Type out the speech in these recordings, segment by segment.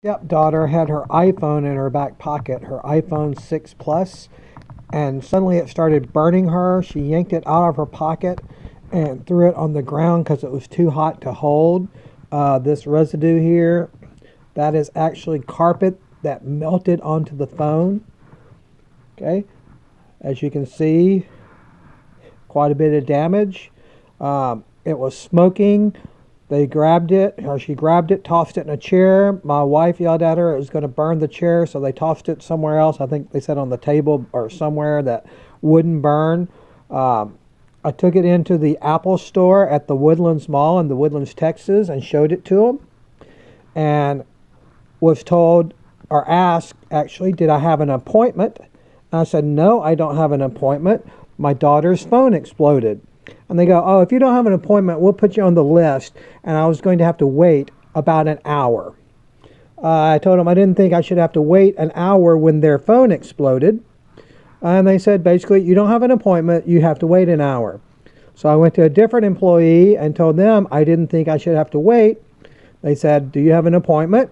Yep, daughter had her iPhone in her back pocket, her iPhone 6 Plus, and suddenly it started burning her. She yanked it out of her pocket and threw it on the ground because it was too hot to hold. This residue here, that is actually carpet that melted onto the phone. Okay, as you can see, quite a bit of damage. It was smoking. They grabbed it, or she grabbed it, tossed it in a chair. My wife yelled at her it was going to burn the chair, so they tossed it somewhere else. I think they said on the table or somewhere that wouldn't burn. I took it into the Apple store at the Woodlands Mall in the Woodlands, Texas, and showed it to them. And was told, or asked, actually, did I have an appointment? And I said, no, I don't have an appointment. My daughter's phone exploded. And they go, oh, if you don't have an appointment, we'll put you on the list. And I was going to have to wait about an hour. I told them I didn't think I should have to wait an hour when their phone exploded. And they said, basically, you don't have an appointment, you have to wait an hour. So I went to a different employee and told them I didn't think I should have to wait. They said, do you have an appointment?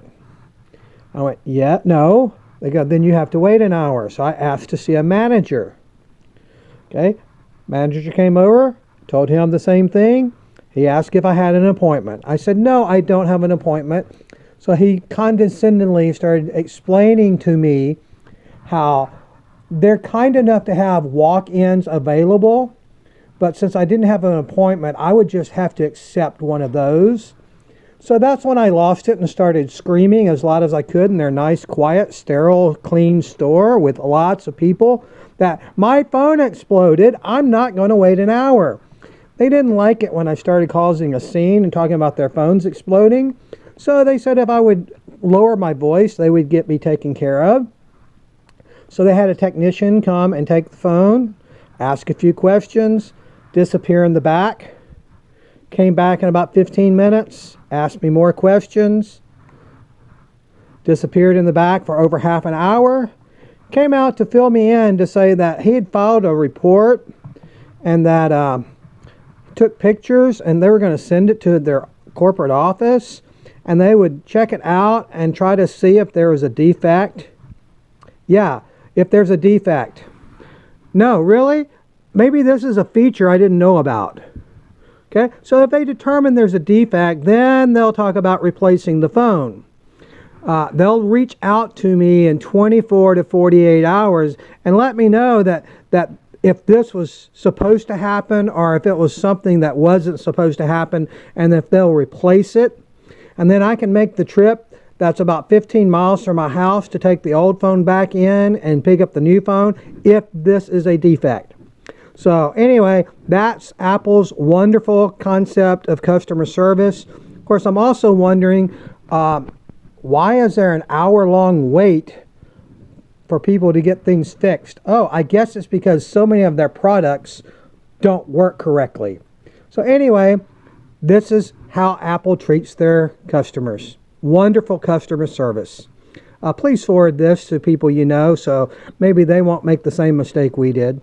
I went, yeah, no. They go, then you have to wait an hour. So I asked to see a manager. Okay, manager came over, told him the same thing. He asked if I had an appointment. I said, no, I don't have an appointment. So he condescendingly started explaining to me how they're kind enough to have walk-ins available, but since I didn't have an appointment, I would just have to accept one of those. So that's when I lost it and started screaming as loud as I could in their nice, quiet, sterile, clean store with lots of people that my phone exploded. I'm not going to wait an hour. They didn't like it when I started causing a scene and talking about their phones exploding. So they said if I would lower my voice, they would get me taken care of. So they had a technician come and take the phone, ask a few questions, disappear in the back, came back in about 15 minutes, asked me more questions, disappeared in the back for over half an hour, came out to fill me in to say that he had filed a report and that took pictures and they were going to send it to their corporate office and they would check it out and try to see if there was a defect. Yeah, if there's a defect. No, really? Maybe this is a feature I didn't know about. Okay, so if they determine there's a defect, then they'll talk about replacing the phone. They'll reach out to me in 24 to 48 hours and let me know that if this was supposed to happen or if it was something that wasn't supposed to happen and if they'll replace it. And then I can make the trip that's about 15 miles from my house to take the old phone back in and pick up the new phone if this is a defect. So anyway, that's Apple's wonderful concept of customer service. Of course, I'm also wondering, why is there an hour-long wait for people to get things fixed? Oh, I guess it's because so many of their products don't work correctly. So anyway, this is how Apple treats their customers. Wonderful customer service. Please forward this to people you know so maybe they won't make the same mistake we did.